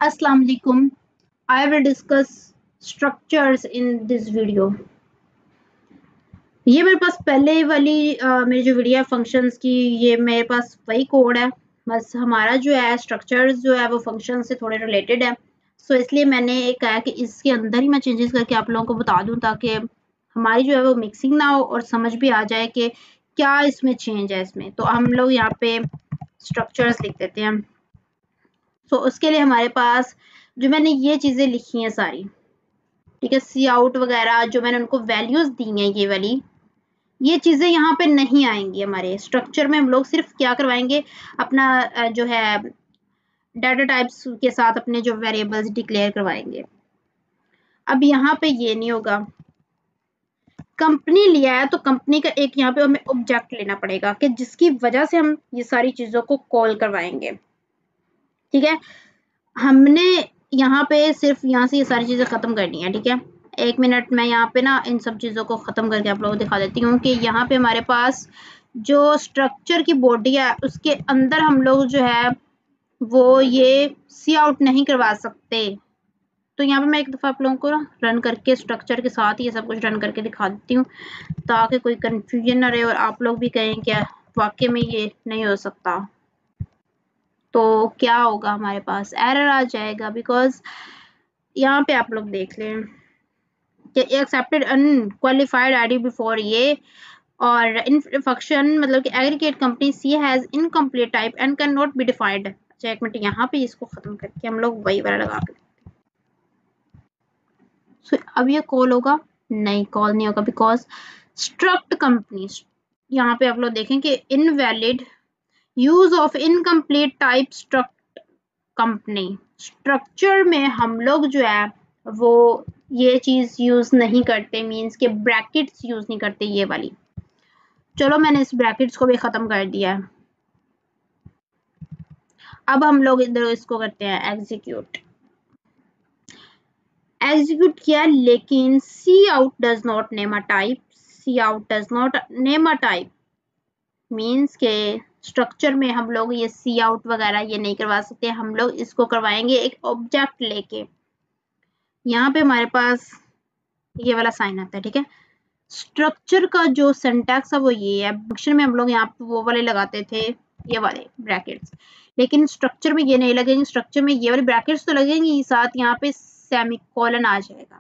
Assalamu alaikum. I will discuss structures in this video. ये मेरे पास पहले वाली मेरी जो वीडियो है फंक्शंस की, ये मेरे पास वही कोड है। बस हमारा जो है स्ट्रक्चर्स जो है वो फंक्शन से थोड़े रिलेटेड है। सो इसलिए मैंने एक कहा कि इसके अंदर ही मैं चेंजेस करके आप लोगों को बता दूं ताकि हमारी जो है वो मिक्सिंग ना हो और समझ भी आ जाए कि क्या इसमें चेंज है इसमें। तो हम लोग यहाँ पे स्ट्रक्चर्स लिख देते हैं। सो उसके लिए हमारे पास जो मैंने ये चीज़ें लिखी हैं सारी, ठीक है, सी आउट वगैरह जो मैंने उनको वैल्यूज दी हैं, ये वाली ये चीज़ें यहाँ पे नहीं आएंगी। हमारे स्ट्रक्चर में हम लोग सिर्फ क्या करवाएंगे, अपना जो है डाटा टाइप्स के साथ अपने जो वेरिएबल्स डिक्लेयर करवाएंगे। अब यहाँ पे ये नहीं होगा। कंपनी लिया है तो कंपनी का एक यहाँ पे हमें ऑब्जेक्ट लेना पड़ेगा कि जिसकी वजह से हम ये सारी चीज़ों को कॉल करवाएंगे। ठीक है, हमने यहाँ पे सिर्फ यहाँ से ये सारी चीज़ें ख़त्म करनी है। ठीक है, एक मिनट मैं यहाँ पे ना इन सब चीज़ों को ख़त्म करके आप लोगों को दिखा देती हूँ कि यहाँ पे हमारे पास जो स्ट्रक्चर की बॉडी है उसके अंदर हम लोग जो है वो ये सी आउट नहीं करवा सकते। तो यहाँ पे मैं एक दफ़ा आप लोगों को रन करके स्ट्रक्चर के साथ ये सब कुछ रन करके दिखा देती हूँ ताकि कोई कन्फ्यूजन ना रहे और आप लोग भी कहें क्या वाकई में ये नहीं हो सकता। तो क्या होगा, हमारे पास एरर आ जाएगा बिकॉज यहाँ पे आप लोग देख लें कि एक्सेप्टेड अनक्वालिफाइड आईडी बिफोर ये और इन फंक्शन मतलब कि aggregate company C has incomplete type and can not be defined. अच्छा एक मिनट, यहाँ पे इसको खत्म करके हम लोग वही वाला लगा के अब ये कॉल होगा? नहीं, कॉल नहीं होगा बिकॉज स्ट्रक्ट कंपनी, यहाँ पे आप लोग देखें कि invalid use of incomplete type struct company. Structure में हम लोग जो है वो ये चीज यूज नहीं करते, मींस के ब्रैकेट्स यूज नहीं करते ये वाली। चलो मैंने इस ब्रैकेट्स को भी खत्म कर दिया है। अब हम लोग इधर इसको करते हैं एग्जीक्यूट। एग्जीक्यूट किया लेकिन C out does not name a type. C out does not name a type means के स्ट्रक्चर में हम लोग ये सी आउट वगैरह ये नहीं करवा सकते। हम लोग इसको करवाएंगे एक ऑब्जेक्ट लेके। यहाँ पे हमारे पास ये वाला साइन आता है। ठीक है, स्ट्रक्चर का जो सिंटैक्स है वो ये है। फंक्शन में हम लोग यहाँ पे वो वाले लगाते थे ये वाले ब्रैकेट्स, लेकिन स्ट्रक्चर में ये नहीं लगेंगे। स्ट्रक्चर में ये वाले ब्रैकेट्स तो लगेंगे, साथ यहाँ पे सेमीकोलन आ जाएगा।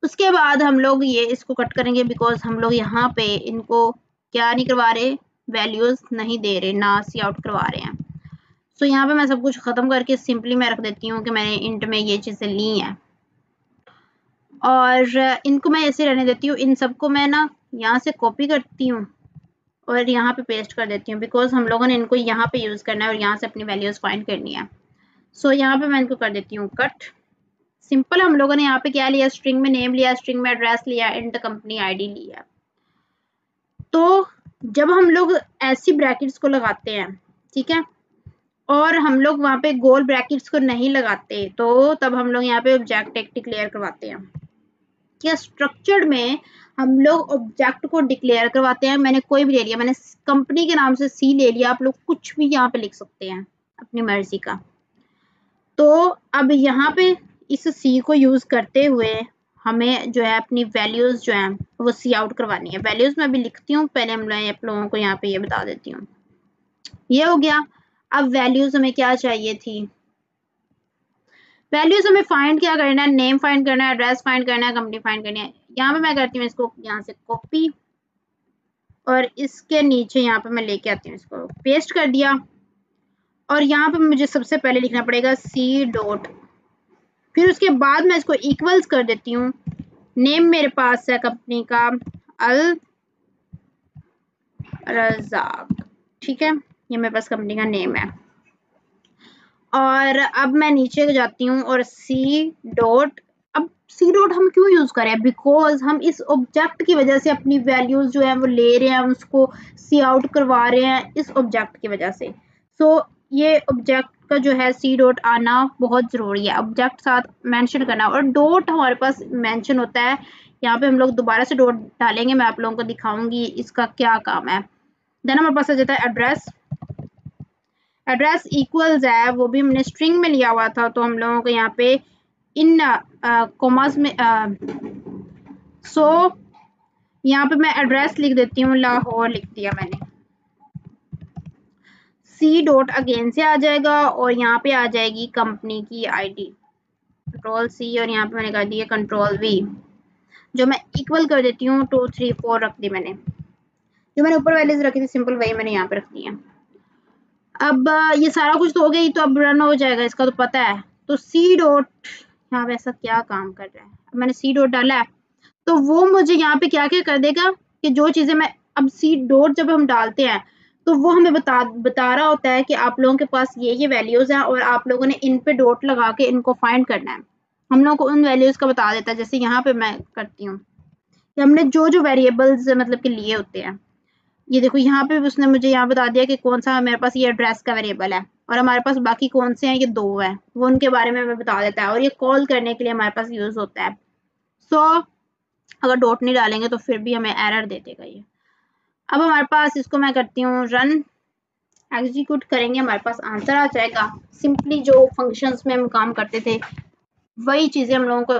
उसके बाद हम लोग ये इसको कट करेंगे बिकॉज हम लोग यहाँ पे इनको क्या नहीं करवा रहे, वैल्यूज नहीं दे रहे, ना सी आउट करवा रहे हैं। सो यहाँ पे मैं सब कुछ खत्म करके सिंपली मैं रख देती हूँ कि मैंने इंट में ये चीजें ली हैं और इनको मैं ऐसे रहने देती हूँ। इन सबको मैं ना यहाँ से कॉपी करती हूँ और यहाँ पे पेस्ट कर देती हूँ बिकॉज हम लोगों ने इनको यहाँ पे यूज करना है और यहाँ से अपनी वैल्यूज फाइंड करनी है। सो यहाँ पे मैं इनको कर देती हूँ कट। सिंपल, हम लोगों ने यहाँ पे क्या लिया, स्ट्रिंग में नेम लिया, स्ट्रिंग में एड्रेस लिया, इंट कंपनी आईडी लिया। तो जब हम लोग ऐसी ब्रैकेट्स को लगाते हैं, ठीक है, और हम लोग वहाँ पे गोल ब्रैकेट्स को नहीं लगाते तो तब हम लोग यहाँ पे ऑब्जेक्ट एक डिक्लेयर करवाते हैं। क्या स्ट्रक्चर्ड में हम लोग ऑब्जेक्ट को डिक्लेयर करवाते हैं। मैंने कोई भी ले लिया, मैंने कंपनी के नाम से सी ले लिया, आप लोग कुछ भी यहाँ पे लिख सकते हैं अपनी मर्जी का। तो अब यहाँ पे इस सी को यूज करते हुए हमें जो है अपनी वैल्यूज जो है वो सी आउट करवानी है। वैल्यूज मैं अभी लिखती हूँ, पहले हम आप लोगों को यहाँ पे ये बता देती हूँ। ये हो गया। अब वैल्यूज हमें क्या चाहिए थी, वैल्यूज हमें फाइंड क्या करना है, नेम फाइंड करना है, एड्रेस फाइंड करना है, कंपनी फाइंड करनी है। यहाँ पे मैं करती हूँ इसको यहाँ से कॉपी और इसके नीचे यहाँ पे मैं लेके आती हूँ, इसको पेस्ट कर दिया। और यहाँ पे मुझे सबसे पहले लिखना पड़ेगा सी डॉट, फिर उसके बाद मैं इसको इक्वल्स कर देती हूँ। नेम मेरे पास है कंपनी का अल रज़ाक, ठीक है, ये मेरे पास कंपनी का नेम है। और अब मैं नीचे जाती हूँ और सी डॉट, अब सी डॉट हम क्यों यूज करें, बिकॉज हम इस ऑब्जेक्ट की वजह से अपनी वैल्यूज जो है वो ले रहे हैं, उसको सी आउट करवा रहे हैं इस ऑब्जेक्ट की वजह से। सो ये ऑब्जेक्ट का जो है सी डॉट आना बहुत जरूरी है, ऑब्जेक्ट साथ मेंशन करना। और डॉट हमारे पास मेंशन होता है, यहाँ पे हम लोग दोबारा से डॉट डालेंगे, मैं आप लोगों को दिखाऊंगी इसका क्या काम है। देन हमारे पास आ जाता है एड्रेस। एड्रेस इक्वल्स है वो भी हमने स्ट्रिंग में लिया हुआ था, तो हम लोगों को यहाँ पे इन कोमास में सो यहाँ पे मैं एड्रेस लिख देती हूँ, लाहौर लिख दिया मैंने। सी डॉट अगेन से आ जाएगा और यहाँ पे आ जाएगी कंपनी की आईडी, कंट्रोल सी, और यहाँ पे मैंने कर दिया कंट्रोल वी, जो मैं इक्वल कर देती हूँ 2 3 4 रख दी मैंने, जो मैंने ऊपर वैल्यूज रखी थी सिंपल वही मैंने यहाँ पे रख दी है। अब ये सारा कुछ तो हो गया, तो अब रन हो जाएगा, इसका तो पता है। तो सी डॉट यहाँ पे ऐसा क्या काम कर रहा है, अब मैंने सी डॉट डाला है तो वो मुझे यहाँ पे क्या क्या कर देगा कि जो चीजें मैं अब सी डॉट जब हम डालते हैं तो वो हमें बता रहा होता है कि आप लोगों के पास ये वैल्यूज हैं और आप लोगों ने इन पे डॉट लगा के इनको फाइंड करना है। हम लोगों को उन वैल्यूज का बता देता है, जैसे यहाँ पे मैं करती हूँ कि हमने जो जो वेरिएबल्स मतलब के लिए होते हैं, ये देखो यहाँ पे उसने मुझे यहाँ बता दिया कि कौन सा मेरे पास ये एड्रेस का वेरिएबल है और हमारे पास बाकी कौन से हैं, ये 2 हैं, वो उनके बारे में हमें बता देता है और ये कॉल करने के लिए हमारे पास यूज होता है। सो अगर डॉट नहीं डालेंगे तो फिर भी हमें एरर दे देगा ये। अब हमारे पास इसको मैं करती हूँ रन, एग्जीक्यूट करेंगे, हमारे पास आंसर आ जाएगा। सिंपली जो फंक्शंस में हम काम करते थे वही चीजें हम लोगों को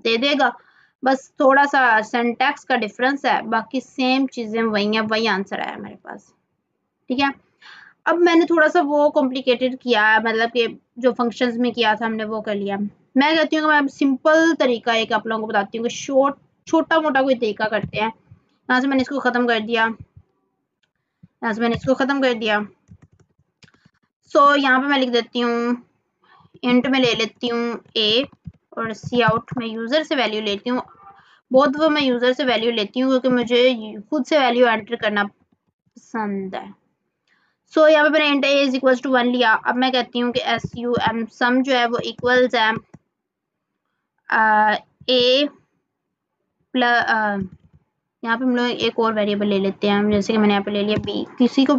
दे देगा, बस थोड़ा सा सिंटैक्स का डिफरेंस है, बाकी सेम चीजें वही हैं, वही आंसर आया मेरे पास। ठीक है, अब मैंने थोड़ा सा वो कॉम्प्लिकेटेड किया, मतलब कि जो फंक्शंस में किया था हमने वो कर लिया। मैं कहती हूँ कि मैं सिंपल तरीका एक आप लोगों को बताती हूँ कि छोटा मोटा कोई तरीका करते हैं। यहाँ से मैंने इसको खत्म कर दिया, यहाँ से मैंने इसको खत्म कर दिया। यहाँ पे मैं लिख देती हूँ इंट में ले लेती हूँ a और सी आउट में यूजर से वैल्यू लेती हूँ, बहुत वो मैं यूजर से वैल्यू लेती हूँ क्योंकि मुझे खुद से वैल्यू एंटर करना पसंद है। यहाँ पे मैंने int a is equal to 1 लिया। अब मैं कहती हूँ कि sum सम जो है वो इक्वल्स है a प्लस, यहाँ पे हम लोग एक और वेरिएबल ले लेते हैं, जैसे कि मैंने यहाँ पे ले लिया b, किसी को